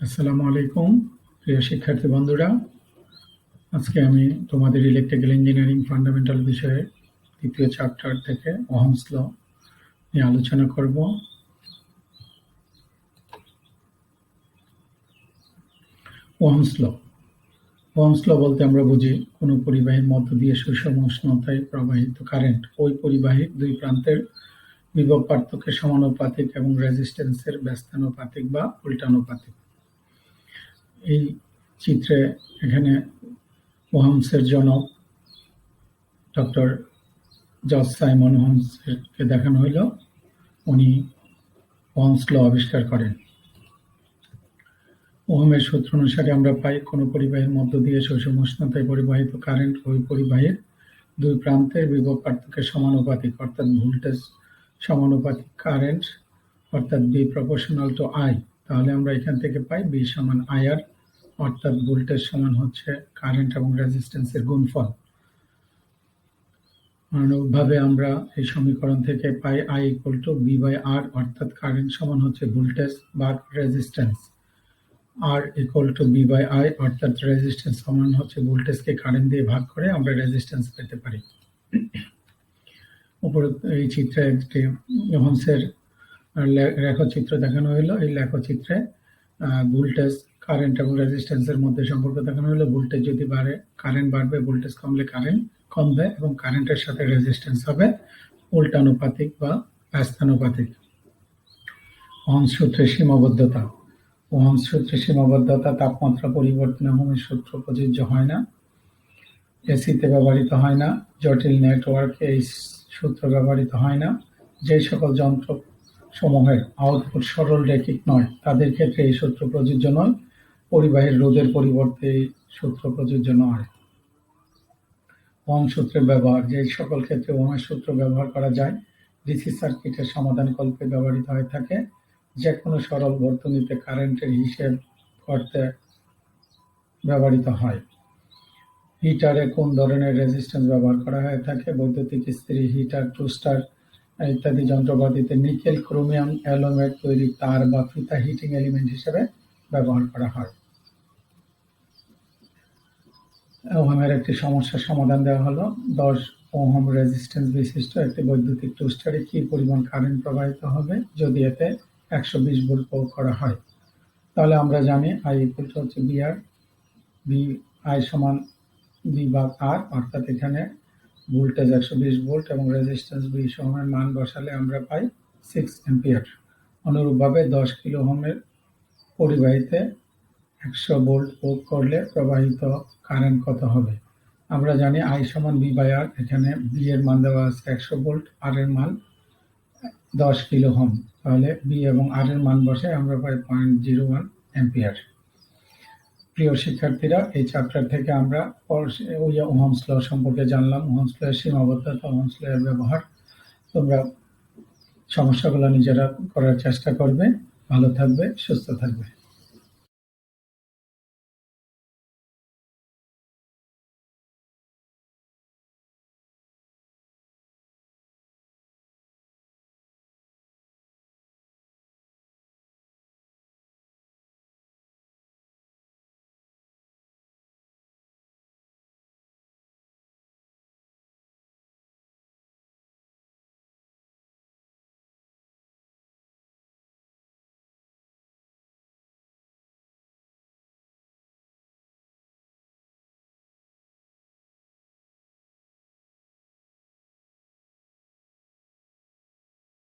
আসসালামু আলাইকুম প্রিয় শিক্ষার্থী বন্ধুরা, আজকে আমি তোমাদের ইলেকট্রিক্যাল ইঞ্জিনিয়ারিং ফান্ডামেন্টাল বিষয়ে দ্বিতীয় চ্যাপ্টার থেকে ওহমস ল নিয়ে আলোচনা করব। ওহমস ল বলতে আমরা বুঝি কোনো পরিবাহীর মধ্য দিয়ে সুষম উষ্ণতায় প্রবাহিত কারেন্ট ওই পরিবাহীর দুই প্রান্তের বিভব পার্থক্যের সমানুপাতিক এবং রেজিস্ট্যান্সের ব্যস্তানুপাতিক বা উল্টানুপাতিক। এই চিত্রে এখানে ওহমসের জনক ডক্টর জর্জ সাইমন ওহমসকে দেখানো হইল। উনি ওহমস ল আবিষ্কার করেন। ওহমের সূত্র অনুসারে আমরা পাই কোনো পরিবাহীর মধ্য দিয়ে সুষম উষ্ণতায় পরিবাহিত কারেন্ট ওই পরিবাহীর দুই প্রান্তের বিভব পার্থক্যের সমানুপাতিক, অর্থাৎ ভোল্টেজ সমানুপাতিক কারেন্ট, অর্থাৎ বি প্রপোর্শনাল টু আই। তাহলে আমরা এখান থেকে পাই বি সমান আইআর, অর্থাৎ ভোল্টেজ সমান হচ্ছে কারেন্ট এবং রেজিস্ট্যান্সের গুণফল। অনুরূপভাবে আমরা এই সমীকরণ থেকে পাই I equal to V by R, অর্থাৎ কারেন্ট সমান হচ্ছে ভোল্টেজ বা resistance. R equal to V by I, অর্থাৎ রেজিস্ট্যান্স সমান হচ্ছে ভোল্টেজকে কারেন্ট দিয়ে ভাগ করে আমরা রেজিস্ট্যান্স পেতে পারি। উপরে এই চিত্রে একটি ওহমসের লেখচিত্র দেখানো হলো। এই লেখচিত্রে ভোল্টেজ, কারেন্ট এবং রেজিস্ট্যান্সের মধ্যে সম্পর্ক দেখানো হলো। ভোল্টেজ যদি বাড়ে কারেন্ট বাড়বে, ভোল্টেজ কমলে কারেন্ট কমবে এবং কারেন্টের সাথে রেজিস্ট্যান্স হবে উল্টানুপাতিক বা ব্যস্তানুপাতিক। ওহমস সূত্রের সীমাবদ্ধতা। ওহমস সূত্রের সীমাবদ্ধতা: তাপমাত্রা পরিবর্তনে ওহমের সূত্র প্রযোজ্য হয় না, এসিতে ব্যবহৃত হয় না, জটিল নেটওয়ার্কে এই সূত্র ব্যবহৃত হয় না, যে সকল যন্ত্র সমূহের আউটপুট সরল রেখিক নয় তাদের ক্ষেত্রে এই সূত্র প্রযোজ্য নয়। পরিবাহীর রোধের পরিবর্তে এই সূত্র প্রযোজ্য নয়। ওহম সূত্রের ব্যবহার: যে সকল ক্ষেত্রে ওহমের সূত্র ব্যবহার করা যায় ডিসি সার্কিটের সমাধানকল্পে ব্যবহৃত হয়ে থাকে। যে কোনো সরল বর্তনীতে কারেন্টের হিসেব করতে ব্যবহৃত হয়। হিটারে কোন ধরনের রেজিস্ট্যান্স ব্যবহার করা হয়ে থাকে? বৈদ্যুতিক ইস্ত্রি, হিটার, টোস্টার ইত্যাদি যন্ত্রপাতিতে নিকেল, ক্রোমিয়াম, অ্যালুমিনিয়াম তৈরি তার বা ফিতা হিটিং এলিমেন্ট হিসেবে ব্যবহার করা হয়। ওহমের একটি সমস্যার সমাধান দেওয়া হলো। 10 ওহম রেজিস্ট্যান্স বিশিষ্ট একটি বৈদ্যুতিক টোস্টারে কি পরিমাণ কারেন্ট প্রবাহিত হবে যদি এতে 120 ভোল্ট প্রয়োগ করা হয়? তাহলে আমরা জানি আই ইকুয়াল টু হচ্ছে বিআর, বি আই সমান বি ভাগ আর, অর্থাৎ এখানে ভোল্টেজ 120 ভোল্ট এবং রেজিস্ট্যান্স বি ওহমের মান বসালে আমরা পাই 6 অ্যাম্পিয়ার। অনুরূপভাবে 10 কিলো ওহমের পরিবাহীতে 100 ভোল্ট প্রয়োগ করলে প্রবাহিত কারেন্ট কত হবে? আমরা জানি আই সমান বি বাই আর। এখানে বি এর মান দেওয়া আছে 100 ভোল্ট, আর এর মান 10 কিলো ওহম। তাহলে বি এবং আর এর মান বসে আমরা পাই 0.01 অ্যাম্পিয়ার। প্রিয় শিক্ষার্থীরা, এই চ্যাপ্টার থেকে আমরা ওহমস ল সম্পর্কে জানলাম, ওহমস ল এর সীমাবদ্ধতা, ওহমস ল এর ব্যবহার। তোমরা সমস্যাগুলো নিজেরা করার চেষ্টা করবে। ভালো থাকবে, সুস্থ থাকবে।